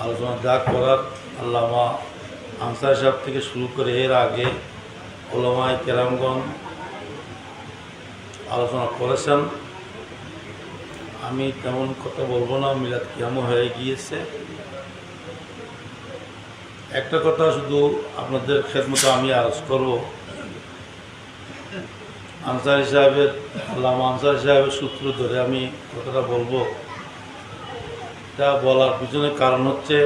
আলোচনা যা করার আল্লামা আনসারী সাহেব থেকে শুরু করে এর আগে উলামায়ে কেরামগণ আলোচনা করেছেন। আমি তেমন কথা বলবো না, মিলাদ কিয়ামও হয়ে গিয়েছে। একটা কথা শুধু আপনাদের খেদমতে আমি আরজ করব, আনসারী সাহেবের আল্লামা আনসারী সাহেবের সূত্র ধরে আমি কথাটা বলবো। এটা বলার পিছনে কারণ হচ্ছে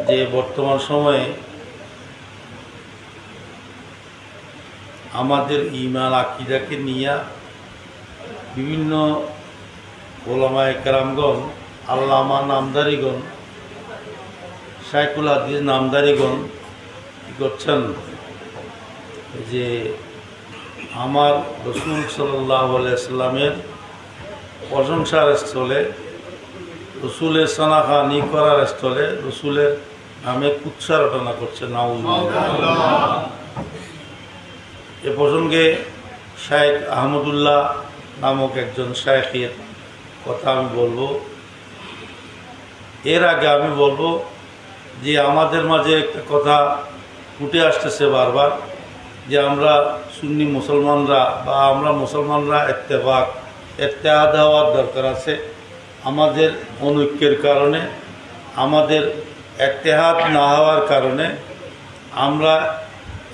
যে বর্তমান সময়ে আমাদের ঈমান আকীদাকে নিয়ে বিভিন্ন উলামায়ে কেরামগণ, আল্লামা নামদারিগণ, শাইখুল হাদিস নামদারিগণ কী করছেন যে আমার রাসূল সাল্লাল্লাহু আলাইহি ওয়াসাল্লামের প্রশংসার স্থলে, রসুলের সানাখানি করার স্থলে রসুলের নামে কুৎসা রটনা করছে। নাউযুবিল্লাহ। এ প্রসঙ্গে শাইখ আহমদুল্লাহ নামক একজন শাইখের কথা আমি বলবো। এর আগে আমি বলবো যে আমাদের মাঝে একটা কথা ফুটে আসতেছে বারবার, যে আমরা সুন্নি মুসলমানরা বা আমরা মুসলমানরা ইত্তেহাদ হওয়ার দরকার আছে। আমাদের অনৈক্যের কারণে, আমাদের ইত্তেহাদ না হওয়ার কারণে আমরা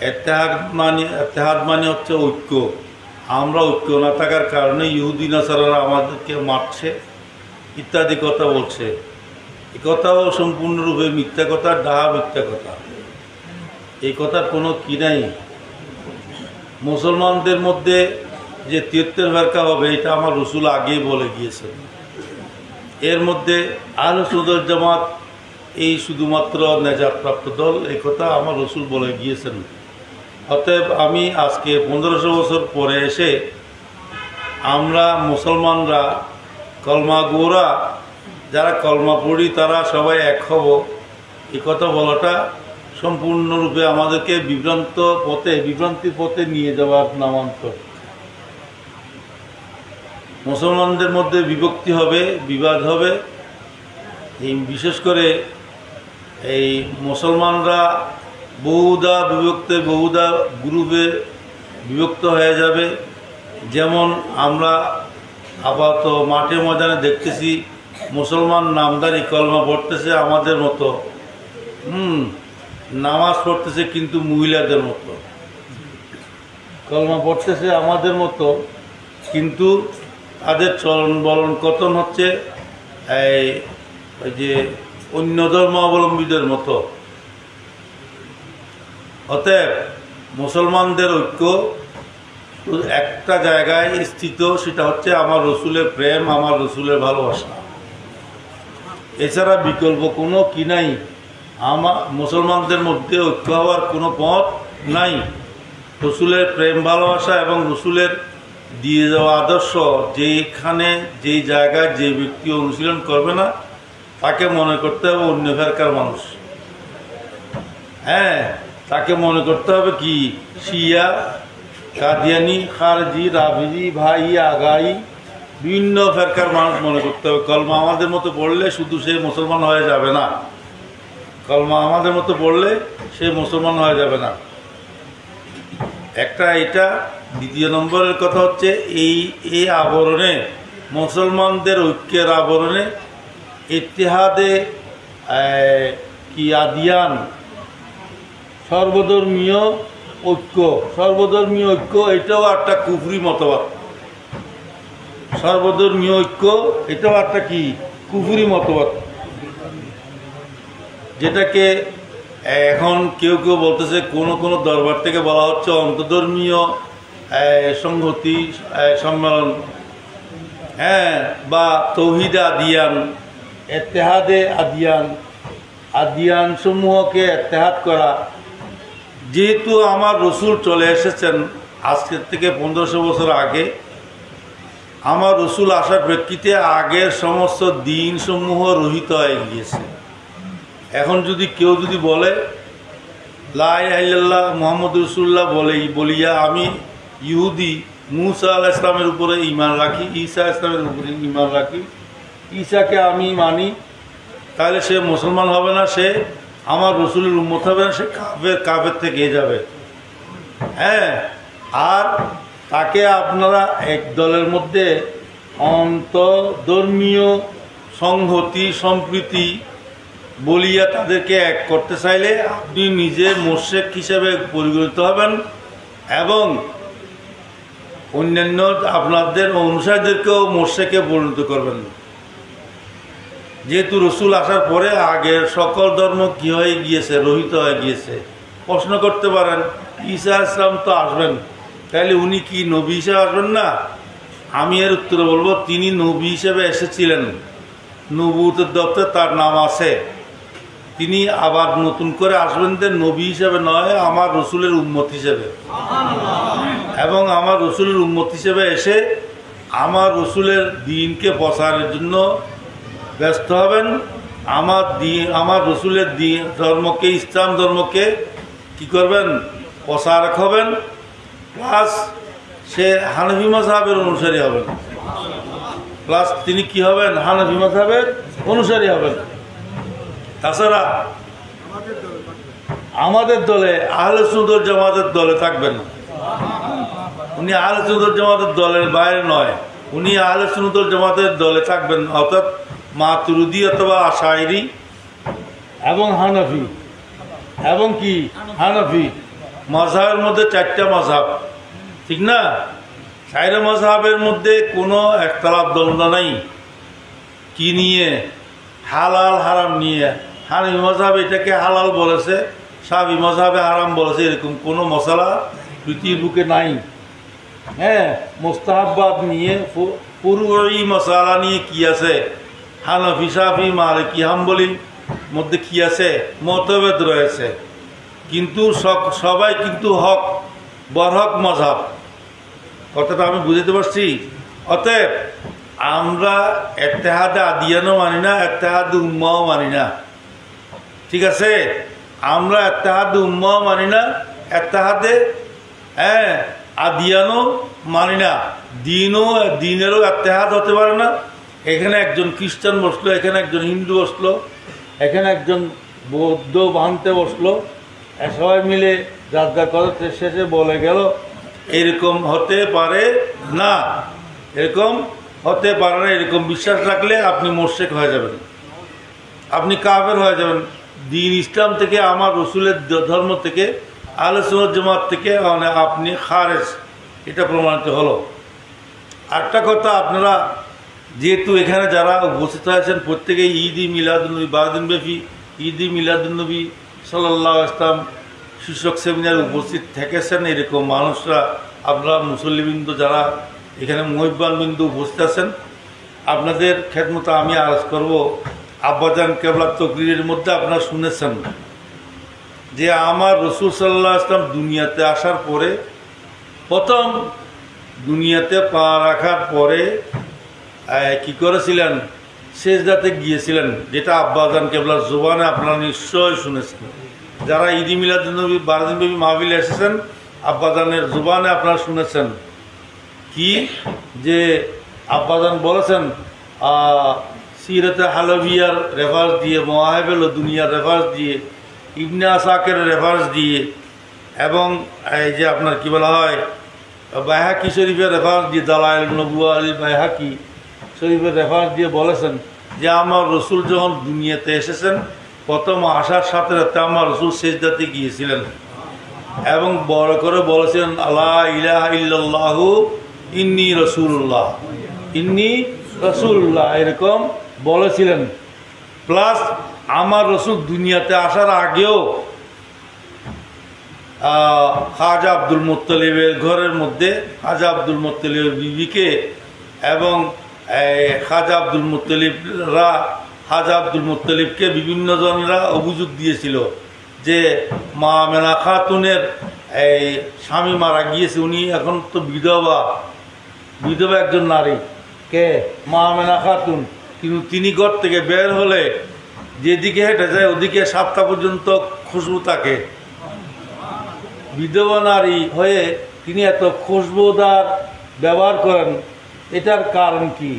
ইত্তেহাদ মানে হচ্ছে ঐক্য। আমরা ঐক্য না থাকার কারণে ইহুদি নাসারারা আমাদেরকে মারছে ইত্যাদি কথা বলছে। এই কথাও সম্পূর্ণরূপে মিথ্যা কথা, ডাহা মিথ্যা কথা। এই কথার কোনো কি নাই। মুসলমানদের মধ্যে যে 73 ফেরকা হবে এটা আমার রসুল আগেই বলে গিয়েছেন। এর মধ্যে আহলে সুন্নাত ওয়াল জামাত এই শুধুমাত্র নেজাতপ্রাপ্ত দল, এই কথা আমার রসুল বলে গিয়েছেন। অতএব আমি আজকে 1500 বছর পরে এসে আমরা মুসলমানরা কলমা গোরা যারা কলমা পড়ি তারা সবাই এক হব, এই কথা বলাটা সম্পূর্ণরূপে আমাদেরকে বিভ্রান্তির পথে নিয়ে যাওয়ার নামান্তর। মুসলমানদের মধ্যে বিভক্তি হবে, বিবাদ হবে। এই বিশেষ করে এই মুসলমানরা বহুদা গ্রুপে বিভক্ত হয়ে যাবে। যেমন আমরা আপাতত মাঠে ময়দানে দেখতেছি মুসলমান নামদারি কলমা পড়তেছে আমাদের মতো, নামাজ পড়তেছে কিন্তু মহিলাদের মতো, কলমা পড়তেছে আমাদের মতো, কিন্তু তাদের চলন বলন কতন হচ্ছে এই যে অন্য ধর্মাবলম্বীদের মতো। অতএব মুসলমানদের ঐক্য একটা জায়গায় স্থিত, সেটা হচ্ছে আমার রসুলের প্রেম, আমার রসুলের ভালোবাসা। এছাড়া বিকল্প কোনো কি নাই। আমার মুসলমানদের মধ্যে ঐক্য হওয়ার কোনো পথ নাই। রসুলের প্রেম ভালোবাসা এবং রসুলের দিয়ে যাওয়া আদর্শ যেখানে যেই জায়গায় যে ব্যক্তি অনুশীলন করবে না তাকে মনে করতে হবে অন্য ফেরকার মানুষ। হ্যাঁ, তাকে মনে করতে হবে কি শিয়া, কাদিয়ানি, খারজি, রাফিজি, ভাই, আগাই, বিভিন্ন ফেরকার মানুষ মনে করতে হবে। কলমা আমাদের মতো পড়লে শুধু সে মুসলমান হয়ে যাবে না, কলমা আমাদের মতো পড়লে সে মুসলমান হয়ে যাবে না। একটা এটা। দ্বিতীয় নম্বরের কথা হচ্ছে এই আবরণে, মুসলমানদের ঐক্যের আবরণে ইত্তেহাদে কি আদিয়ান, সর্বধর্মীয় ঐক্য এটাও একটা কুফরি মতবাদ। সর্বধর্মীয় ঐক্য এটাও একটা কি কুফরি মতবাদ, যেটাকে এখন কেউ বলতেছে কোনো দরবার থেকে বলা হচ্ছে অন্তধর্মীয় সংহতি সম্মেলন, হ্যাঁ, বা তৌহিদে আদিয়ান, ইত্তেহাদে আদিয়ান সমূহকে ইত্তেহাদ করা। যেহেতু আমার রসুল চলে এসেছেন আজকের থেকে 1500 বছর আগে, আমার রসুল আসার প্রেক্ষিতে আগের সমস্ত দিন সমূহ রহিত হয়ে গিয়েছে। এখন যদি কেউ বলে লা ইলাহা ইল্লাল্লাহ মুহাম্মদ রাসূলুল্লাহ বলিয়া আমি ইহুদি, মুসা আলাইহিস সালামের উপরে ঈমান রাখি, ঈসা আলাইহিস সালামের উপরে ঈমান রাখি, ঈসাকে আমি মানি, তাহলে সে মুসলমান হবে না, সে আমার রসুলের উম্মত হবে না, সে কাফের থেকে যাবে। হ্যাঁ, আর তাকে আপনারা এক দলের মধ্যে অন্তর্ধর্মীয় সংহতি সম্প্রীতি বলিয়া তাদেরকে এক করতে চাইলে আপনি নিজে মোর্শেক হিসেবে পরিগণিত হবেন এবং অন্যান্য আপনাদের অনুসারীদেরকেও মোর্শেকে পরিণত করবেন। যেহেতু রসুল আসার পরে আগের সকল ধর্ম কী হয়ে গিয়েছে, রহিত হয়ে গিয়েছে। প্রশ্ন করতে পারেন ঈসা ইসলাম তো আসবেন, তাহলে উনি কি নবী হিসেবে আসবেন না? আমি এর উত্তরে বলবো, তিনি নবী হিসেবে এসেছিলেন, নবুয়তের দপ্তরে তার নাম আছে। তিনি আবার নতুন করে আসবেন যে নবী হিসেবে নয়, আমার রসুলের উম্মত হিসেবে। এবং আমার রসুলের উম্মত হিসেবে এসে আমার রসুলের দ্বীনকে প্রচারের জন্য ব্যস্ত হবেন। আমার রসুলের ধর্মকে, ইসলাম ধর্মকে কি করবেন? প্রচারক হবেন। প্লাস সে হানফি মাযহাবের অনুসারী হবেন। প্লাস তিনি কি হবেন? হানফি মাযহাবের অনুসারী হবেন। তাছাড়া আমাদের দলে আহলে সুন্নাত ওয়াল জামাতের দলে থাকবেন। উনি আহলে সুন্নাত ওয়াল জামাতের দলের বাইরে নয়, উনি আহলে সুন্নাত ওয়াল জামাতের দলে থাকবেন, অর্থাৎ মাতুরিদি অথবা আশাইরি এবং হানাফি এবং কি হানাফি মাযহাবের মধ্যে 4টা মাযহাব, ঠিক না? 4 মাযহাবের মধ্যে কোনো একতলাফ দ্বন্দ্ব নাই। কি নিয়ে? হালাল হারাম নিয়ে। হানাফি মাযহাব এটাকে হালাল বলেছে, শাফি মাযহাবে হারাম বলেছে, এরকম কোনো মশলা পৃথিবীর বুকে নাই। হ্যাঁ, মুস্তাহাব্বাত নিয়ে, ফুরুই মশালা নিয়ে কি আছে? হানাফি, শাফি, মালিকি, হাম্বলির মধ্যে কি আছে? মতভেদ রয়েছে, কিন্তু সবাই কিন্তু হক, বরহক মযহাব। কথাটা আমি বুঝতে পারছি? অতএব আমরা ইত্তেহাদে আদিয়ানও মানি না, ইত্তেহাদে উম্মাও মানি না, ঠিক আছে? আমরা ইত্তেহাদে উম্মাও মানি না, ইত্তেহাদে আদিয়ানও মানি না। দিনেরও ইত্তেহাদ হতে পারে না। এখানে একজন খ্রিস্টান বসলো, এখানে একজন হিন্দু বসলো, এখানে একজন বৌদ্ধ ভান্তে বসলো, সবাই মিলে যার যার কথা শেষে বলে গেল, এরকম হতে পারে না। এরকম হতে পারে না। এরকম বিশ্বাস রাখলে আপনি মোর্শেক হয়ে যাবেন, আপনি কাফের হয়ে যাবেন। দ্বীন ইসলাম থেকে, আমার রসুলের ধর্ম থেকে, আহলে সুন্নাত জামাত থেকে আপনি খারেজ, এটা প্রমাণিত হলো। আরেকটা কথা, আপনারা যেহেতু এখানে যারা উপস্থিত হয়েছেন প্রত্যেকেই ঈদ ই মিলাদুন্নবী 12 দিনব্যাপী ঈদ ই মিলাদুন্নবী সাল্লাল্লাহু আলাইহি ওয়াসাল্লাম শীর্ষক সেমিনারে উপস্থিত থেকেছেন, এরকম মানুষরা, আপনারা মুসল্লিবৃন্দ যারা এখানে মুহিব্বানবৃন্দ উপস্থিত আছেন, আপনাদের খেদমতে আমি আরজ করব, আব্বাজান কেবলার তকরিরের মধ্যে আপনারা শুনেছেন যে আমার রসুল সাল্লাল্লাহু আলাইহি ওয়াসাল্লাম দুনিয়াতে আসার পরে, প্রথম দুনিয়াতে পা রাখার পরে কি করেছিলেন? সেজদাতে গিয়েছিলেন, যেটা আব্বাজান কেবলার জুবানে আপনারা নিশ্চয় শুনেছেন। যারা ঈদ ই মিলাদুন্নবী 12 দিনব্যাপী মাহফিলে এসেছেন, আব্বাজানের জুবানে আপনারা শুনেছেন কি যে আব্বাজান বলেছেন, সিরাতে হালাবিয়ার রেফারেন্স দিয়ে, মাওয়াহিবুল দুনিয়ার রেফারেন্স দিয়ে, ইবনে আসাকের রেফারেন্স দিয়ে, এবং এই যে আপনার কি বলা হয় বাইহাকি শরীফের রেফারেন্স দিয়ে, দালাইল নবুয়া আল বাইহাকি শরীফের রেফারেন্স দিয়ে বলেছেন যে আমার রসুল যখন দুনিয়াতে এসেছেন, প্রথম আসার সাথে সাথে আমার রসুল সেজদাতে গিয়েছিলেন এবং বড় করে বলেছিলেন, আল্লাহ ইলাহা ইল্লাল্লাহু ইন্নী রাসূলুল্লাহ, ইন্নী রাসূলুল্লাহ, এরকম বলেছিলেন। প্লাস আমার রসুল দুনিয়াতে আসার আগেও খাজা আব্দুল মুত্তালিবের ঘরের মধ্যে খাজা আব্দুল মুত্তালিবের বিবিকে এবং খাজা আব্দুল মুত্তালিবকে বিভিন্ন জনেরা অভিযোগ দিয়েছিল যে মা আমেনা খাতুনের স্বামী মারা গিয়েছে, উনি এখন তো বিধবা একজন নারী, কে? মা আমেনা খাতুন। কিন্তু তিনি ঘর থেকে বের হলে যেদিকে হেঁটে যায় ওদিকে 7টা পর্যন্ত খুশবু থাকে। বিধবা নারী হয়ে তিনি এত খুশবুদার ব্যবহার করেন, এটার কারণ কি?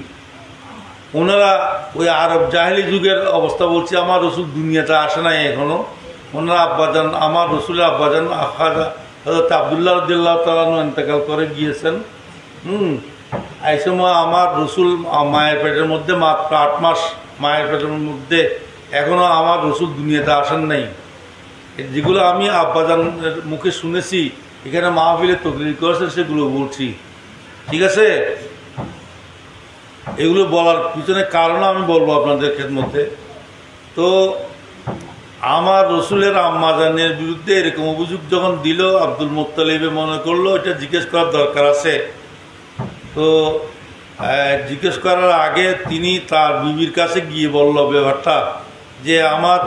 ওনারা ওই আরব জাহেলি যুগের অবস্থা বলছি, আমার রসুল দুনিয়াতে আসে নাই এখনও। ওনারা আব্বাজান, আমার রসুলের আব্বাজান হযরত আবদুল্লাহ রাদিয়াল্লাহু তাআলা আনহু ইন্তেকাল করে গিয়েছেন। এই সময় আমার রসুল মায়ের পেটের মধ্যে মাত্র 8 মাস, মায়ের পেটের মধ্যে এখনও আমার রসুল দুনিয়াতে আসেন নাই। যেগুলো আমি আব্বাজানের মুখে শুনেছি, এখানে মাহফিলে তকরির করেছেন, সেগুলো বলছি, ঠিক আছে? এগুলো বলার পিছনে কারণ আমি বলবো আপনাদের খেদমতে। তো আমার রসুলের আম্মাজানের বিরুদ্ধে এরকম অভিযোগ যখন দিল, আব্দুল মুত্তালিবে মনে করলো এটা জিজ্ঞেস করার দরকার আছে। তো জিজ্ঞেস করার আগে তিনি তার বিবির কাছে গিয়ে বলল ব্যাপারটা, যে আমার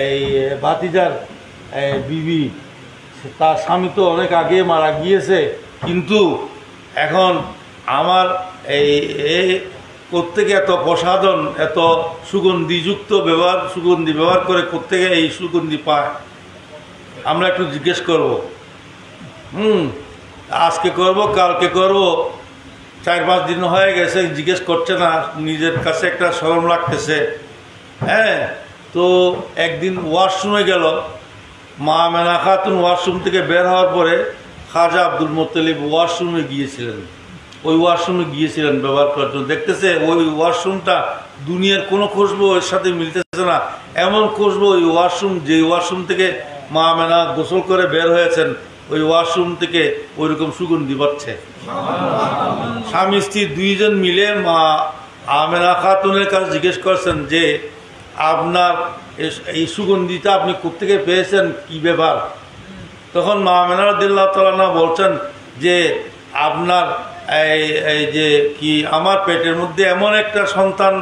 এই ভাতিজার বিবি, তার স্বামী তো অনেক আগে মারা গিয়েছে, কিন্তু এখন আমার এই প্রত্যেকে এত প্রসাধন, এত সুগন্ধিযুক্ত সুগন্ধি ব্যবহার করে প্রত্যেকে এই সুগন্ধি পায়, আমরা একটু জিজ্ঞেস করব। আজকে করব, কালকে করব, 4-5 দিন হয়ে গেছে, জিজ্ঞেস করছে না, নিজের কাছে একটা শরম লাগতেছে। হ্যাঁ, তো একদিন ওয়াশরুমে গেল, মা আমেনা খাতুন ওয়াশরুম থেকে বের হওয়ার পরে খাজা আব্দুল মুত্তালিব ওয়াশরুমে গিয়েছিলেন। ওই ওয়াশরুমে গিয়েছিলেন ব্যবহার করার জন্য। দেখতেছে ওই ওয়াশরুমটা দুনিয়ার কোনো খুশবু এর সাথে মিলতেছে না, এমন খুশবু ওই ওয়াশরুম, যে ওয়াশরুম থেকে মা আমেনা গোসল করে বের হয়েছেন, ওই ওয়াশরুম থেকে ওইরকম সুগন্ধি পাচ্ছে। স্বামী স্ত্রী দুইজন মিলে মা আমেনা খাতুনের কাছে জিজ্ঞেস করছেন যে আপনার এই সুগন্ধিটা আপনি কোত্থেকে পেয়েছেন, কি ব্যাপার? তখন মা আমেনা রাদিয়াল্লাহু তাআলা আনহা বলছেন যে আপনার এই যে কি আমার পেটের মধ্যে এমন একটা সন্তান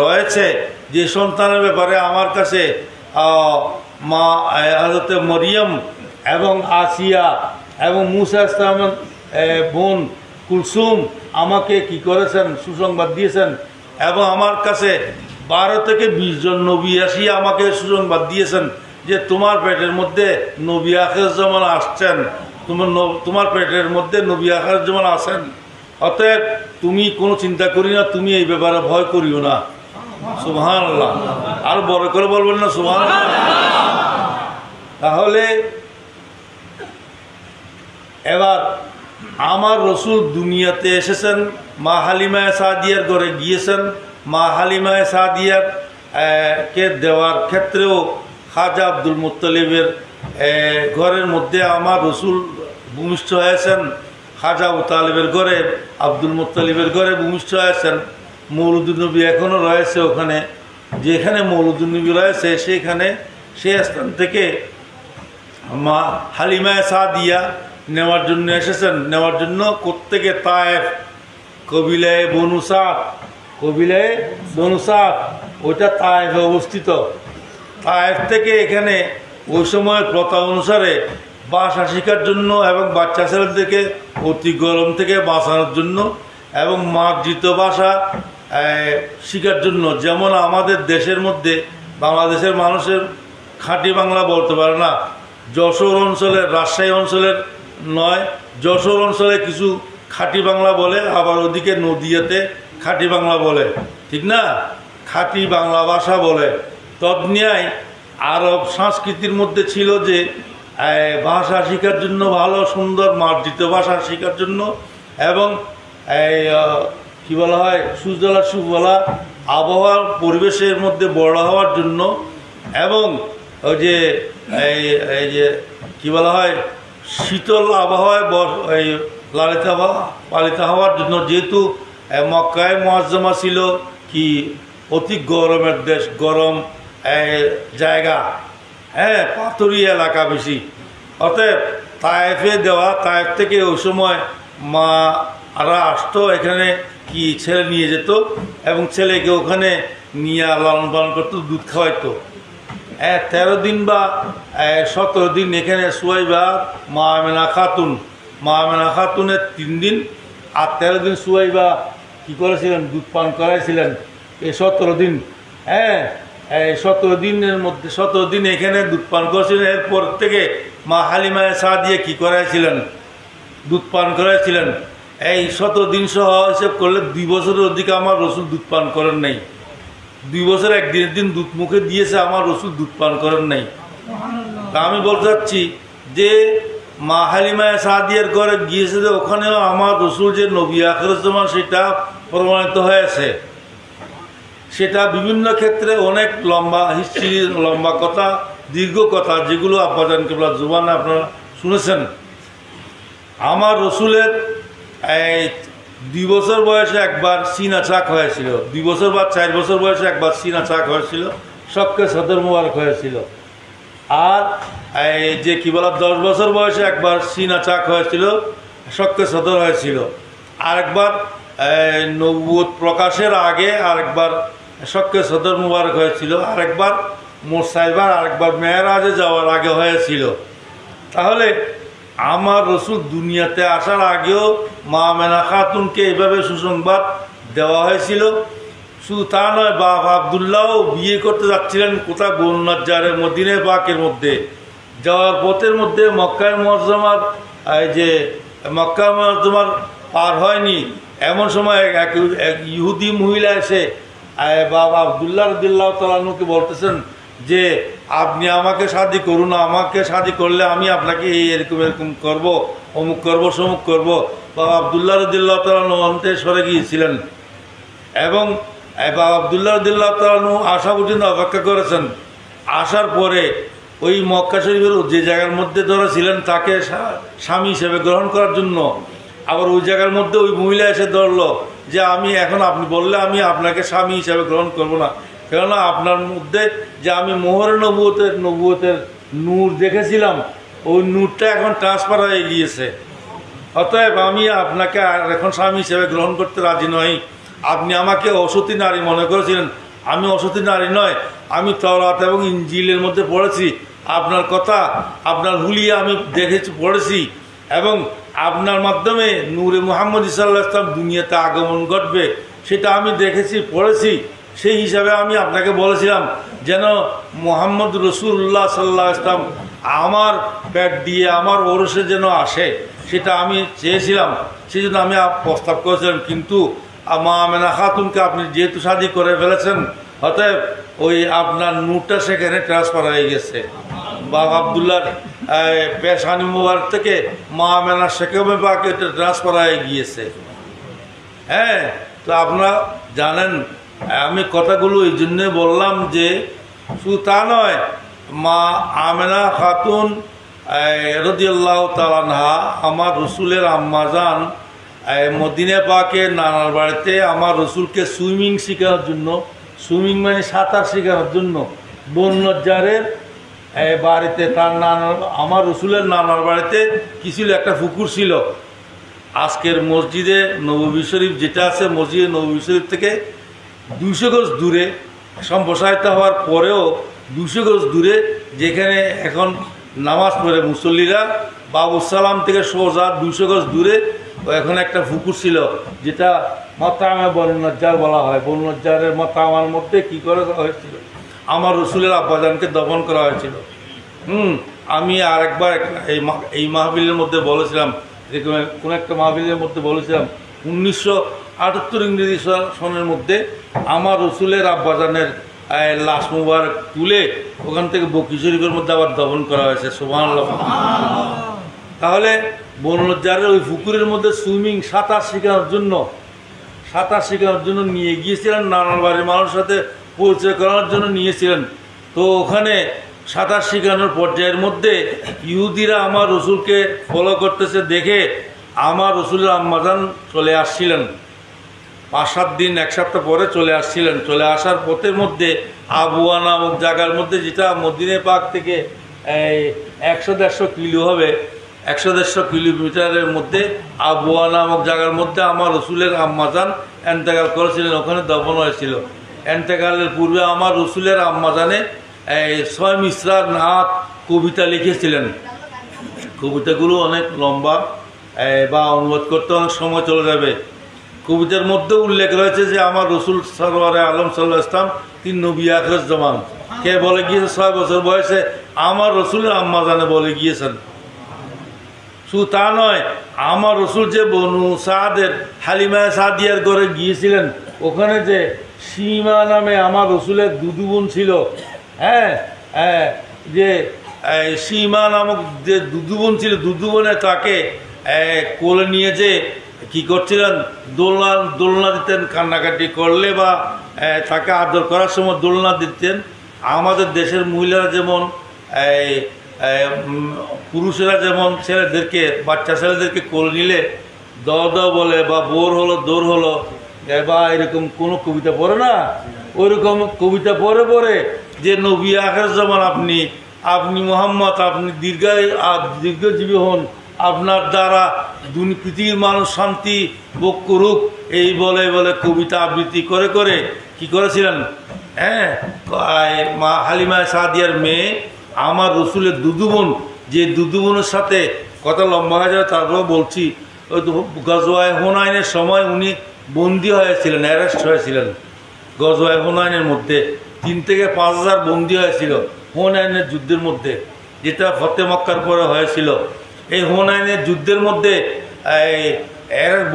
রয়েছে, যে সন্তানের ব্যাপারে আমার কাছে মা হযরত মরিয়ম এবং আসিয়া এবং মুসা ইসলামের বোন কুলসুম আমাকে কি করেছেন, সুসংবাদ দিয়েছেন, এবং আমার কাছে 12 থেকে 20 জন নবী আসিয়া আমাকে সুসংবাদ দিয়েছেন যে তোমার পেটের মধ্যে নবী আখির জামান আসছেন, তোমার পেটের মধ্যে নবী আখির জামান আসেন। অতএব তুমি কোনো চিন্তা করি না, তুমি এই ব্যাপারে ভয় করিও না। সুবহানাল্লাহ, আর বড় করে বলবেন না সুবহানাল্লাহ। তাহলে এবার আমার রসুল দুনিয়াতে এসেছেন, মা হালিমায়ে সাদিয়ার ঘরে গিয়েছেন। মা হালিমায়ে সাদিয়ার কে দেওয়ার ক্ষেত্রেও খাজা আব্দুল মুত্তালিবের ঘরের মধ্যে আমার রসুল ভূমিষ্ঠ হয়েছেন। খাজা আবু তালেবের ঘরে, আব্দুল মুত্তালিবের ঘরে ভূমিষ্ঠ হয়েছেন। মৌলুদুন নবী এখনও রয়েছে ওখানে, যেখানে মৌলুদুন নবী রয়েছে সেখানে, সে স্থান থেকে মা হালিমায়ে সাদিয়া নেওয়ার জন্য এসেছেন। নেওয়ার জন্য কোত্থেকে? তায়েফ, কবিলায়ে বনু সাদ, কবিলায়ে বনু সাদ, ওইটা তায়েফে অবস্থিত। তায়েফ থেকে এখানে ওই সময়ের প্রথা অনুসারে বাসা শেখার জন্য এবং বাচ্চা ছেলেদেরকে অতি গরম থেকে বাঁচানোর জন্য এবং মার্জিত ভাষা শেখার জন্য, যেমন আমাদের দেশের মধ্যে বাংলাদেশের মানুষের খাঁটি বাংলা বলতে পারে না, যশোর অঞ্চলের, রাজশাহী অঞ্চলের নয়, যশোর অঞ্চলে কিছু খাঁটি বাংলা বলে, আবার ওদিকে নদিয়াতে খাঁটি বাংলা বলে, ঠিক না? খাঁটি বাংলা ভাষা বলে। তদ্ন্যায় আরব সংস্কৃতির মধ্যে ছিল যে ভাষা শেখার জন্য, ভালো সুন্দর মার্জিত ভাষা শেখার জন্য এবং কি বলা হয়, সুজলা সুফলা আবহাওয়ার পরিবেশের মধ্যে বড় হওয়ার জন্য, এবং ওই যে এই যে কি বলা হয়, শীতল আবহাওয়ায় পালিত হওয়ার জন্য, যেহেতু মক্কায় মুআজ্জামা ছিল কি অতি গরমের দেশ, গরম জায়গা, হ্যাঁ, পাথুরি এলাকা বেশি। অতএব তায়েফে দেওয়া, তায়েফ থেকে ওই সময় মারা আসতো এখানে, কি ছেলে নিয়ে যেত এবং ছেলেকে ওখানে নিয়ে লালন পালন করতো, দুধ খাওয়াইতো। 13 দিন বা 17 দিন এখানে সুয়াইবা মা আমেনা খাতুনের 3 দিন আর 13 দিন সুয়াইবা কি করেছিলেন, দুধ পান করাইছিলেন। এই 17 দিন, হ্যাঁ, এই 17 দিনের মধ্যে 17 দিন এখানে দুধ পান করেছিলেন। এরপর থেকে মা হালিমায়ে সাদিয়া কি করাইছিলেন, দুধ পান করাইছিলেন। এই 17 দিন সহ হিসেব করলে 2 বছরের অধিক আমার রসুল দুধ পান করেন নাই। 2 বছর একদিনের দিন দুধ মুখে দিয়েছে, আমার রসুল দুধ পান করেন নাই। তা আমি বলতে চাচ্ছি যে মা হালিমা সাদিয়ার ঘরে গিয়েছে, যে ওখানেও আমার রসুল যে নবী আখিরুজ্জামান সেটা প্রমাণিত হয়েছে। সেটা বিভিন্ন ক্ষেত্রে অনেক লম্বা হিস্ট্রি, লম্বা কথা, দীর্ঘ কথা, যেগুলো আব্বাজান কিবলা জুবানে আপনারা শুনেছেন। আমার রসুলের 2 বছর বয়সে একবার সিনা চাক হয়েছিল, 2 বছর বা 4 বছর বয়সে একবার সিনা চাক হয়েছিল, শক্কে সদর মুবারক হয়েছিল। আর যে কি বলা 10 বছর বয়সে একবার সিনা চাক হয়েছিল, শক্কে সদর হয়েছিল। আরেকবার নবুয়ত প্রকাশের আগে আরেকবার শক্কে সদর মুবারক হয়েছিল, আরেকবার মোসাইবার, আরেকবার মেয়েরাজে যাওয়ার আগে হয়েছিল। তাহলে আমার রসুল দুনিয়াতে আসার আগেও মা আমেনা খাতুনকে এইভাবে সুসংবাদ দেওয়া হয়েছিল। শুধু তা নয়, বাপ আবদুল্লাহও বিয়ে করতে যাচ্ছিলেন কোথায়, বনু নাজ্জারের মদিনা পাকের মধ্যে যাওয়ার পথের মধ্যে মক্কায় মুআজ্জামার যে মক্কা মুআজ্জামার পার হয়নি, এমন সময় এক ইহুদি মহিলা এসে বাবা আবদুল্লাহ রাদিয়াল্লাহু তাআলা আনহুকে বলতেছেন যে আপনি আমাকে শাদী করুন, আমাকে শাদী করলে আমি আপনাকে এরকম এরকম করবো, অমুক করবো, সমুক করবো। বাবা আবদুল্লাহ রাদিয়াল্লাহু তাআলা আনহু অন্তে সরে গিয়েছিলেন এবং বাবা আবদুল্লাহ রাদিয়াল্লাহু তাআলা আনহু আসা পর্যন্ত অপেক্ষা করেছেন। আসার পরে ওই মক্কা শরীফের যে জায়গার মধ্যে ধরে ছিলেন তাকে স্বামী হিসেবে গ্রহণ করার জন্য, আবার ওই জায়গার মধ্যে ওই মহিলা এসে ধরলো যে আমি এখন আপনি বললে আমি আপনাকে স্বামী হিসেবে গ্রহণ করব না, কেননা আপনার মধ্যে যে আমি মোহরে নবুয়তের নূর দেখেছিলাম, ওই নূরটা এখন ট্রান্সফার হয়ে গিয়েছে। অতএব আমি আপনাকে আর এখন স্বামী হিসেবে গ্রহণ করতে রাজি নই। আপনি আমাকে অসতী নারী মনে করেছিলেন, আমি অসতী নারী নয়। আমি তাওরাত এবং ইনজিলের মধ্যে পড়েছি আপনার কথা, আপনার হুলিয়া আমি দেখেছি, পড়েছি, এবং আপনার মাধ্যমে নূরে মুহাম্মদ সাল্লাল্লাহু আলাইহি ওয়াসাল্লাম দুনিয়াতে আগমন ঘটবে, সেটা আমি দেখেছি, পড়েছি। সেই হিসাবে আমি আপনাকে বলেছিলাম যেন মুহাম্মদ রাসূলুল্লাহ সাল্লাল্লাহু আলাইহি ওয়াসাল্লাম আমার পেট দিয়ে আমার ওরসে যেন আসে, সেটা আমি চেয়েছিলাম। সেই জন্য আমি প্রস্তাব করেছিলাম। কিন্তু মা আমেনা খাতুনকে আপনি যেহেতু শাদী করে ফেলেছেন, অতএব ওই আপনার নূরটা সেখানে ট্রান্সফার হয়ে গেছে। বাবা আবদুল্লাহর পেশানি মুবারক থেকে মা আমেনা শেখমে পাকে ট্রান্সফার হয়ে গিয়েছে। হ্যাঁ, তো আপনারা জানেন, আমি কথাগুলো এই জন্যে বললাম যে শুধু তা নয়, মা আমেনা খাতুন রাদিয়াল্লাহু তাআলা আনহা আমার রসুলের আম্মাজান মদিনা পাকে নানার বাড়িতে আমার রসুলকে সুইমিং শেখানোর জন্য, সুইমিং মানে সাঁতার শেখানোর জন্য বনু নাজ্জারের বাড়িতে, তার নানার, আমার রসুলের নানার বাড়িতে কি ছিল, একটা পুকুর ছিল। আজকের মসজিদে নববী শরীফ যেটা আছে, মসজিদে নববী শরীফ থেকে 200 গজ দূরে, সম্প্রসারিত হওয়ার পরেও 200 গজ দূরে, যেখানে এখন নামাজ পড়ে মুসল্লিরা, বাবুসালাম থেকে সোজা 200 গজ দূরে এখন একটা পুকুর ছিল, যেটা মাতামে বনু নাজ্জার বলা হয়। বনু নাজ্জারের মাতামার মধ্যে কি করা হয়েছিল, আমার রসুলের আব্বাজানকে দফন করা হয়েছিল। আমি আরেকবার এই মাহফিলের মধ্যে বলেছিলাম, কোন একটা মাহফিলের মধ্যে বলেছিলাম 1978 ইংরেজি সনের মধ্যে আমার রসুলের আব্বাজানের লাশ মুবারক তুলে ওখান থেকে বকি শরীফের মধ্যে আবার দফন করা হয়েছে। সুবহানাল্লাহ। তাহলে বনু নাজ্জারের ওই পুকুরের মধ্যে সুইমিং, সাঁতার শেখানোর জন্য নিয়ে গিয়েছিলেন, নানার বাড়ির মানুষের সাথে পরিচয় করানোর জন্য নিয়েছিলেন। তো ওখানে সাঁতার শেখানোর পর্যায়ের মধ্যে ইহুদিরা আমার রসুলকে ফলো করতেছে দেখে আমার রসুলের আম্মাজান চলে আসছিলেন। 5-7 দিন, 1 সপ্তাহ পরে চলে আসছিলেন। চলে আসার পথের মধ্যে আবুয়া নামক জায়গার মধ্যে, যেটা মদিনা পাক থেকে 100-150 কিলো হবে, 100-150 কিলোমিটারের মধ্যে আবুয়া নামক জায়গার মধ্যে আমার রসুলের আম্মাজান এন্তেকাল করেছিলেন, ওখানে দফন হয়েছিল। এন্তেকালের পূর্বে আমার রসুলের আম্মাজানে 6 মিসরার নাত কবিতা লিখেছিলেন। কবিতাগুলো অনেক লম্বা, বা অনুবাদ করতে অনেক সময় চলে যাবে। কবিতার মধ্যে উল্লেখ রয়েছে যে আমার রসুল সরওয়ারে আলম সাল্লাল্লাহু আলাইহি ওয়াসাল্লাম তিনি নবী আখিরুজ্জামান কে বলে গিয়েছে 6 বছর বয়সে আমার রসুলের আম্মাজানে বলে গিয়েছেন। শুধু তা নয়, আমার রসুল যে বনু সাদের হালিমা সাদিয়ার ঘরে গিয়েছিলেন, ওখানে যে সীমা নামে আমার রসুলের দুদু বোন ছিল, হ্যাঁ, যে সীমা নামক যে দুদু বোন ছিল, দুদু বোনে তাকে কোলে নিয়ে যে কি করছিলেন, দোলনা দিতেন, কান্নাকাটি করলে বা তাকে আদর করার সময় দোলনা দিতেন। আমাদের দেশের মহিলারা যেমন পুরুষেরা যেমন ছেলেদেরকে, বাচ্চা ছেলেদেরকে কোলে নিলে দ দ বলে বা বোর হলো দৌড় হলো বা এরকম কোনো কবিতা পড়ে না, ওইরকম কবিতা পড়ে পড়ে যে নবী আখের জামান আপনি মোহাম্মদ, আপনি দীর্ঘজীবী হন, আপনার দ্বারা পৃথিবীর মানুষ শান্তি ভোগ করুক, এই বলে বলে কবিতা আবৃত্তি করে করে কি করেছিলেন, হ্যাঁ, মা হালিমা সাদিয়ার মেয়ে আমার রসুলের দুদু বোন, যে দুদু বোনের সাথে কথা লম্বা হয়ে যাবে তারপর বলছি, ওই গজওয়ায়ে হুনাইনের সময় উনি বন্দী হয়েছিলেন, অ্যারেস্ট হয়েছিলেন। গজওয়ায়ে হুনাইনের মধ্যে 3 থেকে 5,000 বন্দী হয়েছিল হুনাইনের যুদ্ধের মধ্যে, যেটা ফতে মক্কার পরে হয়েছিল। এই হুনাইনের যুদ্ধের মধ্যে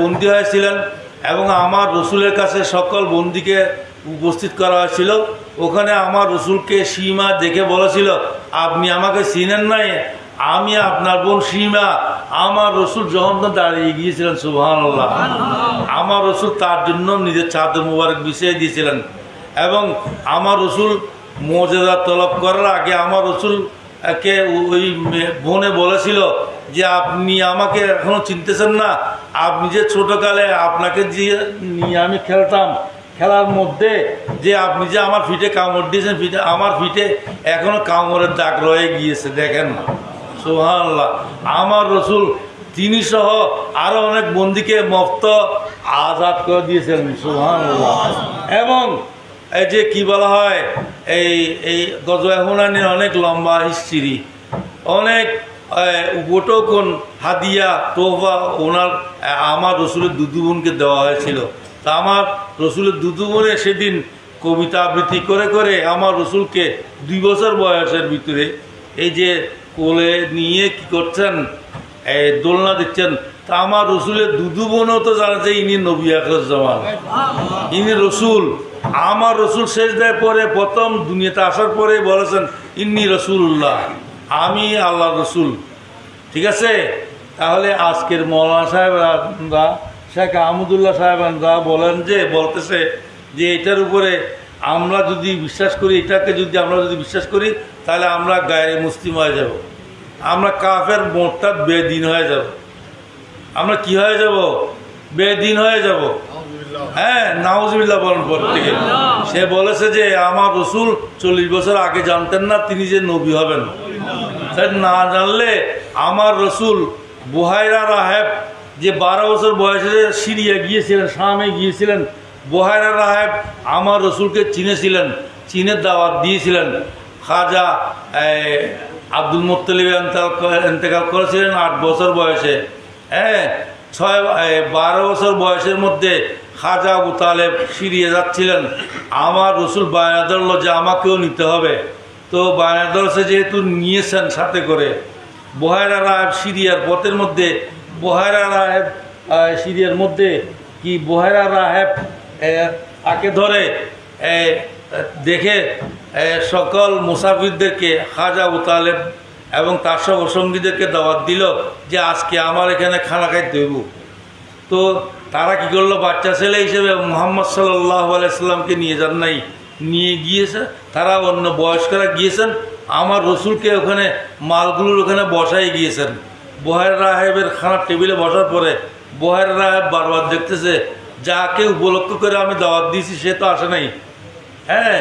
বন্দী হয়েছিলেন এবং আমার রসুলের কাছে সকল বন্দীকে উপস্থিত করা হয়েছিল। ওখানে আমার রসুলকে সীমা দেখে বলেছিল, আপনি আমাকে চিনেন নাই, আমি আপনার বোন সীমা। আমার রসুল যখন দাঁড়িয়ে গিয়েছিলেন, সুবহানাল্লাহ, আমার রসুল তার জন্য নিজের চাদর মুবারক বিছিয়ে দিয়েছিলেন। এবং আমার রসুল মর্যাদা তলব করার আগে আমার রসুলকে ওই বোনে বলেছিল যে আপনি আমাকে এখনো চিনতেছেন না, আপনি যে ছোটকালে আপনাকে যে নিয়ে আমি খেলতাম, খেলার মধ্যে যে আপনি যে আমার ফিটে কামড় দিয়েছেন, আমার ফিটে এখনো কামড়ের দাগ রয়ে গিয়েছে, দেখেন না, সুবহানাল্লাহ। আমার রসুল তিনি সহ আরো অনেক বন্দীকে মুক্ত আজাদ করে দিয়েছেন, সুবহানাল্লাহ। এবং এই যে কি বলা হয়, এই গজওয়ায়ে হুনাইনের অনেক লম্বা হিস্ট্রি, অনেক উপটোকন হাদিয়া তোহফা আমার রসুলের দুদু বোনকে দেওয়া হয়েছিল। তা আমার রসুলের দুদু বোনে সেদিন কবিতা আবৃত্তি করে করে আমার রসুলকে 2 বছর বয়সের ভিতরে এই যে কোলে নিয়ে কি করছেন, দোলনা দিচ্ছেন। তা আমার রসুলের দুদু বোনও তো জানে যে ইনি নবী আখরুজ্জামান, ইনি রসুল। আমার রসুল সেজদায় পরে প্রথম দুনিয়াতে আসার পরে বলেছেন, ইন্নী রসুল্লাহ, আমি আল্লাহ রসুল। ঠিক আছে, তাহলে আজকের মৌলানা সাহেবরা, শেখ আহমদুল্লাহ সাহেবরা বলতেছে যে এটার উপরে আমরা যদি বিশ্বাস করি, এটাকে যদি আমরা বিশ্বাস করি, তাহলে আমরা গায়ে মুসলিম হয়ে যাব, আমরা কাফের মোরতাদ বেদিন হয়ে যাব। আমরা কি হয়ে যাব? বেদিন হয়ে যাব। হ্যাঁ, নাউজুবিল্লাহ বলেন প্রত্যেকে। সে বলেছে যে আমার রসুল 40 বছর আগে জানতেন না তিনি যে নবী হবেন। না জানলে আমার রসুল বুহাইরা রাহেব, যে 12 বছর বয়সে সিরিয়া গিয়েছিলেন, শামে গিয়েছিলেন, বুহাইরা রাহেব আমার রসুলকে চিনেছিলেন, চীনের দাওয়াত দিয়েছিলেন। খাজা আব্দুল মুত্তালিব ইন্তেকাল করেছিলেন 8 বছর বয়সে। হ্যাঁ, 12 বছর বয়সের মধ্যে খাজা আবু তালেব সিরিয়া যাচ্ছিলেন। আমার রসুল বায়না ধরল যে আমাকেও নিতে হবে। তো বায়না ধরছে, যেহেতু নিয়েছেন সাথে করে, বুহাইরা রাহেব সিরিয়ার পথের মধ্যে, বুহাইরা রাহেব সিরিয়ার মধ্যে কি বুহাইরা রাহেব তাকে ধরে দেখে সকল মুসাফিরদেরকে খাজা আবু তালেব এবং তার সব সঙ্গীদেরকে দাওয়াত দিল যে আজকে আমার এখানে খানা খাইতে হইব। তো তারা কি করলো, বাচ্চা ছেলে হিসেবে মুহাম্মদ সাল্লাল্লাহু আলাইহি সাল্লামকে নিয়ে যান নাই, নিয়ে গিয়েছে তারা, অন্য বয়স্করা গিয়েছেন। আমার রসুলকে ওখানে মালগুলোর ওখানে বসাই গিয়েছেন। বুহাইরা রাহেবের খানার টেবিলে বসার পরে বুহাইরা রাহেব বারবার দেখতেছে, যাকে উপলক্ষ করে আমি দাওয়াত দিয়েছি সে তো আসে নাই। হ্যাঁ,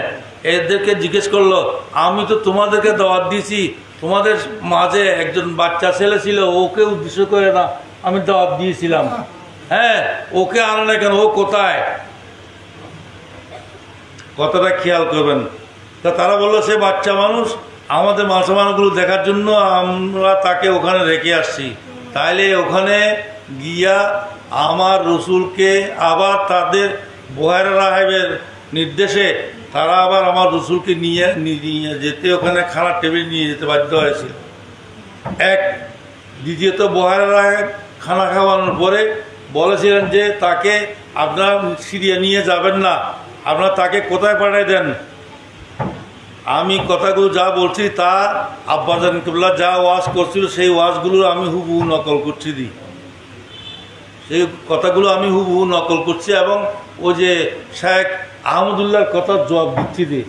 এদেরকে জিজ্ঞেস করলো, আমি তো তোমাদেরকে দাওয়াত দিয়েছি, তোমাদের মাঝে একজন বাচ্চা ছেলে ছিল, ওকে উদ্দেশ্য করে না আমি দাওয়াত দিয়েছিলাম। হ্যাঁ, ওকে আনো না কেন, ও কোথায়? কথাটা খেয়াল করবেন। তা তারা বললো, সে বাচ্চা মানুষ, আমাদের মুসলমানগুলো দেখার জন্য আমরা তাকে ওখানে রেখে আসছি। তাইলে ওখানে গিয়া আমার রসুলকে আবার তাদের বুহাইরা রাহেবের নির্দেশে তারা আবার আমার রসুলকে নিয়ে যেতে ওখানে খানার টেবিল নিয়ে যেতে বাধ্য হয়েছিল। এক দ্বিতীয়ত বুহাইরা রাহেব খানা খাওয়ানোর পরে বলেছিলেন যে তাকে আপনারা সিরিয়া নিয়ে যাবেন না, আপনারা তাকে কোথায় পাঠাই দেন। আমি কথাগুলো যা বলছি তা আব্বাজান কিবলা যা ওয়াজ করছিল সেই ওয়াজগুলো আমি হুবহু নকল করছি সেই কথাগুলো আমি হুবহু নকল করছি এবং ওই যে শেখ আহমদুল্লাহর কথার জবাব দিচ্ছি দিই।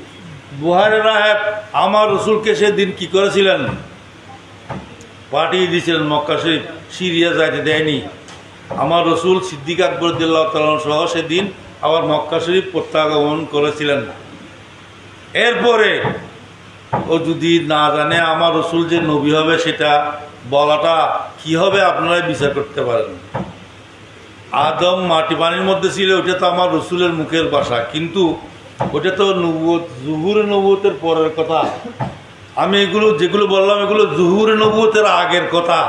বুহাইরা রাহেব আমার রসুলকে সেদিন কি করেছিলেন, পাঠিয়ে দিয়েছিলেন মক্কা শরীফ, সিরিয়া যাইতে দেয়নি। আমার রসুল সিদ্দিক আকবর রাদিয়াল্লাহু তাআলা সহ সেদিন আবার মক্কা শরীফ প্রত্যাগমন করেছিলেন। এরপরে ও যদি না জানে আমার রসুল যে নবী হবে সেটা বলাটা কি হবে আপনারাই বিচার করতে পারেন। আদম মাটি পানির মধ্যে ছিল, ওটা তো আমার রসুলের মুখের ভাষা, কিন্তু ওটা তো নবুয়ত জুহুরে নবুয়তের পরের কথা। আমি এগুলো যেগুলো বললাম এগুলো জুহুরে নবুয়তের আগের কথা,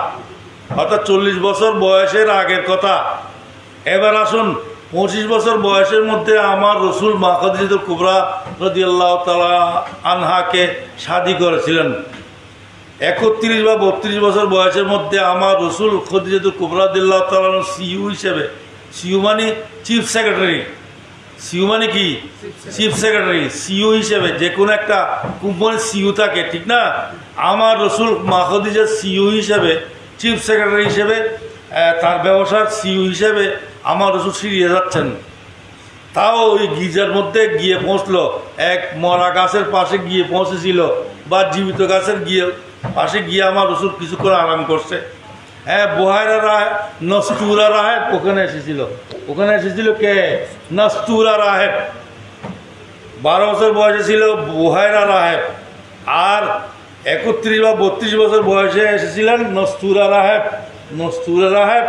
অর্থাৎ 40 বছর বয়সের আগের কথা। এবার আসুন 25 বছর বয়সের মধ্যে আমার রসুল মা খাদিজাতুল কুবরা রাদিয়াল্লাহু তাআলা আনহাকে শাদী করেছিলেন। 31 বা 32 বছর বয়সের মধ্যে আমার রসুল খাদিজাতুল কুবরা রাদিয়াল্লাহু তাআলা সিইও হিসেবে, সিইও মানে চিফ সেক্রেটারি, সিইও মানে কি চিফ সেক্রেটারি, সিইও হিসেবে যে কোনো একটা কোম্পানির সিইও থাকে ঠিক না, আমার রসুল মা খাদিজার সিইও হিসেবে, চিফ সেক্রেটারি হিসেবে, তার ব্যবসার সিইও হিসেবে আমার রসুল সিরিয়া যাচ্ছেন। তাও ওই গিজার মধ্যে গিয়ে পৌঁছলো, এক মরা গাছের পাশে গিয়ে পৌঁছেছিল বা জীবিত গাছের পাশে গিয়ে আমার রসুল কিছুক্ষণ আরাম করছে। হ্যাঁ, বুহাইরা রাহেব নস্তুরা রাহেব ওখানে এসেছিল কে, নস্তুরা রাহেব 12 বছর বয়সে ছিল বুহাইরা রাহেব, আর 31 বা 32 বছর বয়সে এসেছিলেন নস্তুরা রাহেব।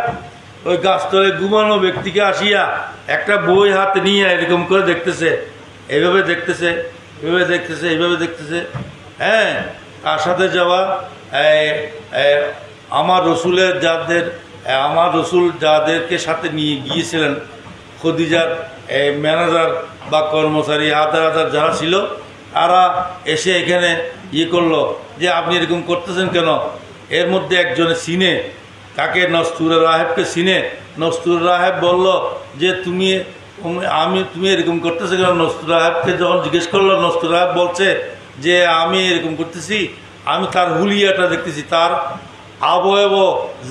ওই গাছতলে ঘুমানো ব্যক্তিকে আসিয়া একটা বই হাতে নিয়ে এরকম করে দেখতেছে, এইভাবে দেখতেছে। হ্যাঁ, তার সাথে যাওয়া আমার রসুল যাদেরকে সাথে নিয়ে গিয়েছিলেন, খদিজার ম্যানেজার বা কর্মচারী হাজার যারা ছিল, তারা এসে এখানে করলো যে আপনি এরকম করতেছেন কেন। এর মধ্যে একজনে চিনে, তাকে নস্তুরা রাহেবকে চিনে। নস্তুরা রাহেব বলল যে তুমি এরকম করতেছো কেন। নস্তুরা রাহেবকে যখন জিজ্ঞেস করলো, নস্তুরা রাহেব বলছে যে আমি এরকম করতেছি, আমি তার হুলিয়াটা দেখতেছি, তার অবয়ব,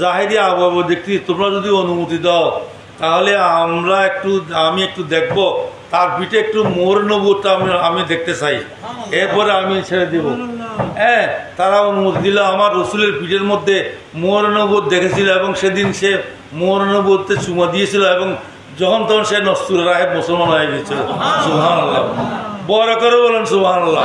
জাহেরি অবয়ব দেখতেছি, তোমরা যদি অনুমতি দাও তাহলে আমি একটু দেখব, তার পিঠে একটু মোর নবুয়তটা আমি দেখতে চাই, এরপরে আমি ছেড়ে দেব। হ্যাঁ, তারা অনুমতি দিল। আমার রসুলের পিঠের মধ্যে মোর নবুয়ত দেখেছিল এবং সেদিন সে মোর নবুয়তে চুমা দিয়েছিল এবং যখন তখন সে নস্তুরা রাহেব মুসলমান হয়ে গেছিল। সুবহানাল্লাহ, বড় করে বলেন সুবহানাল্লাহ।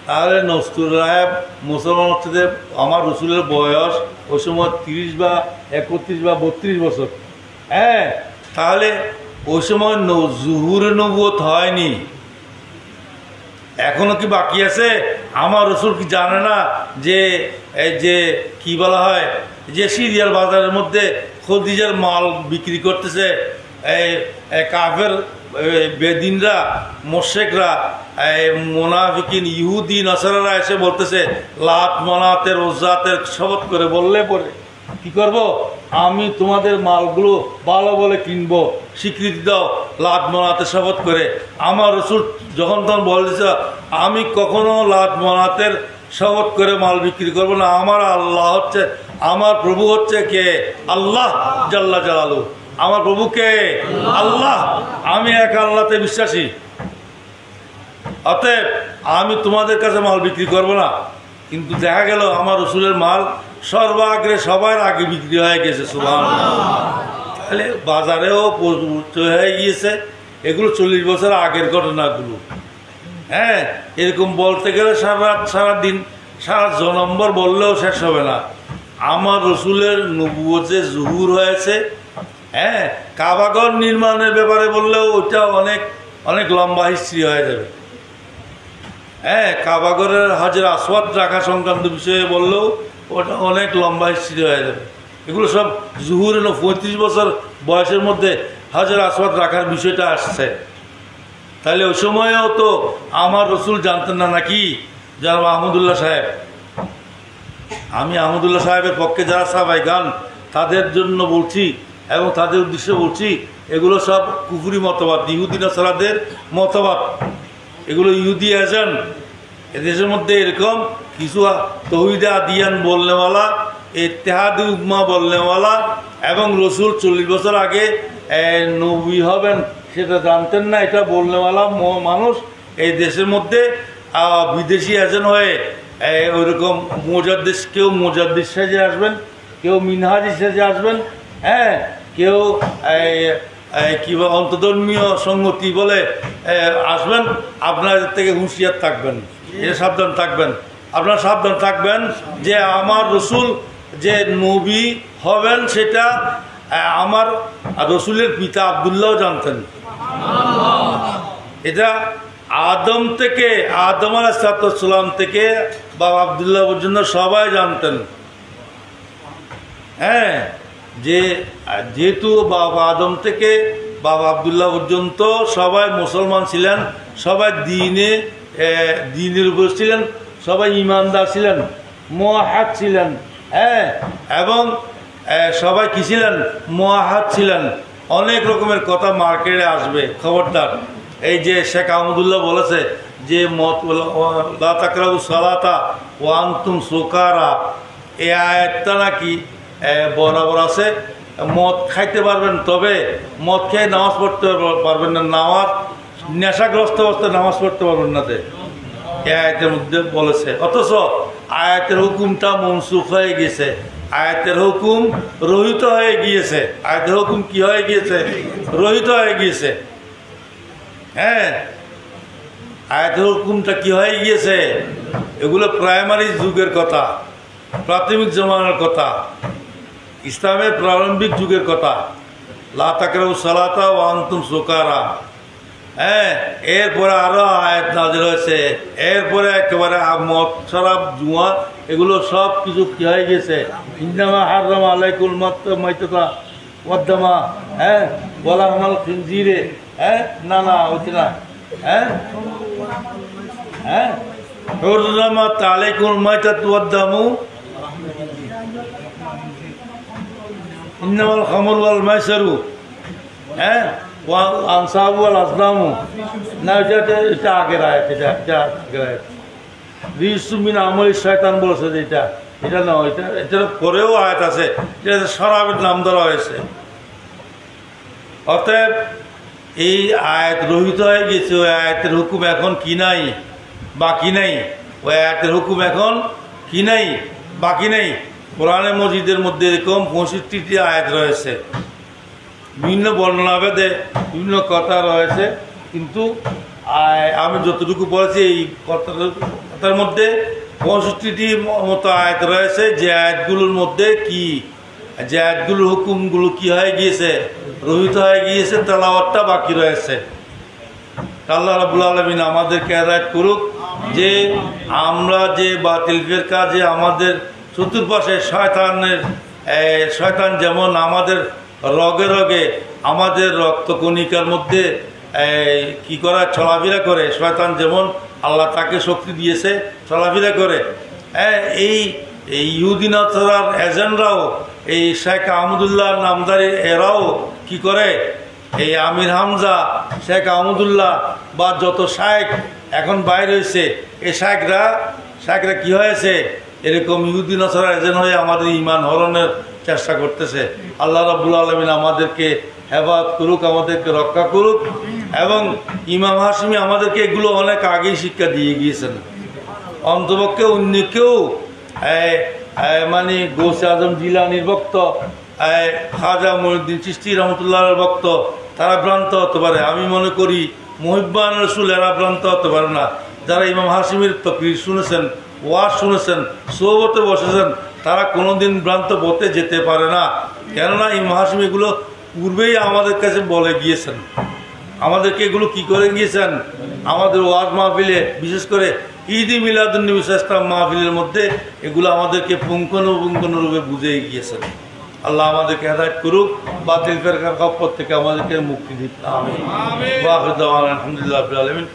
তাহলে নস্তুরা রাহেব মুসলমান হচ্ছে, আমার রসুলের বয়স ওই সময় 30 বা 31 বা 32 বছর। হ্যাঁ, তাহলে ওই সময় জুহুরে নবুয়ত হয়নি, এখনো কি বাকি আছে? আমার রসুল কি জানে না যে কি বলা হয়, যে সিরিয়ার বাজারের মধ্যে খদিজার মাল বিক্রি করতেছে কাফের বেদিনরা, মোশেকরা, মোনাফিকিন, ইহুদি নাসারারা এসে বলতেছে লাত মনাতের ওজাতের শপথ করে বললে পরে কি করব, আমি তোমাদের মালগুলো ভালো বলে কিনবো, স্বীকৃতি দাও লাত মনাতের শপথ করে। আমার রসুল যখন তখন বলতেছে আমি কখনো লাত মনাতের শপথ করে মাল বিক্রি করবো না, আমার আল্লাহ হচ্ছে, আমার প্রভু হচ্ছে কে, আল্লাহ জাল্লা জালালু, আমার প্রভু কে, আল্লাহ, আমি এক আল্লাহতে বিশ্বাসী, অতএব আমি তোমাদের কাছে মাল বিক্রি করব না। কিন্তু দেখা গেল আমার রসুলের মাল সর্বাগ্রে সবার আগে বিক্রি হয়ে গেছে। সুবহানাল্লাহ। তাহলে বাজারেও হয়ে গিয়েছে। এগুলো 40 বছর আগের ঘটনাগুলো। হ্যাঁ, এরকম বলতে গেলে সারাদিন সারা জনম্বর বললেও শেষ হবে না। আমার রসুলের নবুয়তে জুহুর হয়েছে। হ্যাঁ, কাবাঘর নির্মাণের ব্যাপারে বললেও ওইটা অনেক লম্বা হিস্ট্রি হয়ে যাবে। হ্যাঁ, কাবাঘরের হাজের আসওয়াদ রাখা সংক্রান্ত বিষয়ে বললেও ওটা অনেক লম্বা হিস্ট্রি হয়ে যাবে। এগুলো সব জুহুর 35 বছর বয়সের মধ্যে হাজের আসওয়াদ রাখার বিষয়টা আসছে। তাহলে ওই সময়েও তো আমার রসুল জানতেন না নাকি, যারা মাহমুদুল্লাহ সাহেব, আমি আহমদুল্লাহ সাহেবের পক্ষে যারা সাহাবায়ে গান তাদের জন্য বলছি এবং তাদের উদ্দেশ্যে বলছি, এগুলো সব কুফরি মতবাদ, ইহুদি নাসারাদের মতবাদ। এগুলো ইহুদি এজেন্ট। এদেশের মধ্যে এরকম কিছু তৌহিদে আদিয়ান বলনেওয়ালা, ইত্তেহাদি উম্মাহ বলনেওয়ালা এবং রসুল 40 বছর আগে নবী হবেন সেটা জানতেন না, এটা বলনেওয়ালা মানুষ এই দেশের মধ্যে বিদেশি এজেন্ট হয়ে ওইরকম মুজাদ্দিস, কেউ মুজাদ্দিস সেজে আসবেন, কেউ মিনহাজি সেজে আসবেন, হ্যাঁ, কেউ কিংবা অন্তধর্মীয় সংগতি বলে আসবেন। আপনাদের থেকে হুঁশিয়ার থাকবেন, এটা সাবধান থাকবেন। আপনারা সাবধান থাকবেন যে আমার রসুল যে নবী হবেন সেটা আমার রসুলের পিতা আব্দুল্লাহ জানতেন। এটা আদম থেকে, আদম আলাইহিস সালাম থেকে বাবা আব্দুল্লাহ পর্যন্ত সবাই জানতেন। হ্যাঁ, যেহেতু বাবা আদম থেকে বাবা আব্দুল্লাহ পর্যন্ত সবাই মুসলমান ছিলেন, সবাই দিনের উপর ছিলেন, সবাই ইমানদার ছিলেন, মুআহাদ ছিলেন। হ্যাঁ, এবং সবাই কি ছিলেন? মুআহাদ ছিলেন। অনেক রকমের কথা মার্কেটে আসবে, খবরদার। এই যে শেখ আহমদুল্লাহ বলেছে যে লা তাকরাবু সালাতা ওয়া আনতুম সুকারা, এই আয়াতটা নাকি বরাবর আছে। মদ খাইতে পারবেন, তবে মদ খেয়ে নামাজ পড়তে পারবেন না, নামাজ নেশাগ্রস্ত অবস্থায় নামাজ পড়তে পারবেন না, এই আয়াতের মধ্যে বলেছে। অথচ আয়াতের হুকুমটা মনসুখ হয়ে গেছে, আয়াতের হুকুম রহিত হয়ে গিয়েছে। আয়াতের হুকুম কি হয়ে গিয়েছে? রহিত হয়ে গিয়েছে। হ্যাঁ, আয়াতের হুকুমটা কি হয়ে গিয়েছে? এগুলো প্রাইমারি যুগের কথা, প্রাথমিক জমানার কথা, ইসলামের প্রারম্ভিক যুগের কথা। লা তাকরাবু সালাতা ওয়া আনতুম সুকারা। হ্যাঁ, এরপরে আরো আয়াত নাযিল হয়েছে। এরপরে একেবারে মদ, শরাব, জুয়া এগুলো সব কিছু কি হয়ে গেছে? ইন্নামা হাররামা আলাইকুল মাইতাতা ওয়াদ-দামা, হ্যাঁ, ওয়ালা হামাল খিনজিরে। হ্যাঁ, না হচ্ছে না। হ্যাঁ, হুররিমাত আলাইকুল মাইতাতু ওয়াদ-দামু ইন্নামাল খামরু ওয়াল মাইসিরু, হ্যাঁ, ওয়াল আনসাবু ওয়াল আজলামু। না, এটা আগের আয়াত, এটা আগের আয়াত। রিজসুম মিন আমালি শয়তান বলেছে যে এটা না, এটার পরেও আয়াত আছে, এটা শরাবের নাম ধরা হয়েছে। অতএব এই আয়াত রহিত হয়ে গেছে। ওই আয়াতের হুকুম এখন কি নাই? বাকি নেই। ওই আয়াতের হুকুম এখন কি নাই? বাকি নেই। কোরআনে মজিদের মধ্যে এরকম 65টি আয়াত রয়েছে, বিভিন্ন বর্ণনাভেদে বিভিন্ন কথা রয়েছে, কিন্তু আমি যতটুকু বলেছি এই কথার মধ্যে 65টি মতো আয়াত রয়েছে, যে আয়াতগুলোর মধ্যে কি, যে আয়াতগুলোর হুকুমগুলো কি হয়ে গিয়েছে? রহিত হয়ে গিয়েছে, তেলাওয়াতটা বাকি রয়েছে। আল্লাহ রাব্বুল আলামিন আমাদেরকে হেদায়েত করুক, যে আমরা যে বাতিল ফিরকা, যে আমাদের চতুর্পাশে শয়তান যেমন আমাদের রগে রগে, আমাদের রক্তকণিকার মধ্যে কি করা চলাফেরা করে, শয়তান যেমন আল্লাহ তাকে শক্তি দিয়েছে চলাফেরা করে। এই ইহুদি নাসারার এজেন্টরাও, এই শেখ আহমদুল্লাহ নামদারি এরাও কি করে, এই আমির হামজা, শেখ আহমদুল্লাহ বা যত শায়েখ এখন বাইর হয়েছে, এই শায়েখরা কি হয়েছে? এরকম ইহুদি নাসারা এজেন্ট হয়ে আমাদের ঈমান হরণের চেষ্টা করতেছে। আল্লাহ রাব্বুল আলামিন আমাদেরকে হেফাজত করুক, আমাদেরকে রক্ষা করুক। এবং ইমাম হাশমি আমাদেরকে এগুলো অনেক আগেই শিক্ষা দিয়ে গিয়েছেন। অন্তপক্ষে অন্য কেউ মানে গৌসে আজম জিলানির ভক্ত, খাজা মঈনুদ্দিন চিশতি রহমতুল্লাহর ভক্ত, তারা ভ্রান্ত হতে পারে। আমি মনে করি মুহিব্বান রসুল এরা ভ্রান্ত হতে পারে না। যারা ইমাম হাশিমের তকরির শুনেছেন, ওয়াজ শুনেছেন, সোহবতে বসেছেন, তারা কোনোদিন ভ্রান্ত পথে যেতে পারে না। কেননা ইমাম হাশিম এগুলো পূর্বেই আমাদের কাছে বলে গিয়েছেন, আমাদেরকে এগুলো কি করে গিয়েছেন। আমাদের ওয়াজ মাহফিলে, বিশেষ করে ঈদ-ই মিলাদুন্নবী ইসলাম মাহফিলের মধ্যে এগুলো আমাদেরকে পুঙ্খানুপুঙ্খানুরূপে বুঝিয়ে গিয়েছেন। আল্লাহ আমাদেরকে হেদায়েত করুক, বাতিল ফিরকার খপ্পর থেকে আমাদেরকে মুক্তি দিন। আমিন। ওয়া আখিরু দাওয়ানা আলহামদুলিল্লাহি রাব্বিল আলামিন।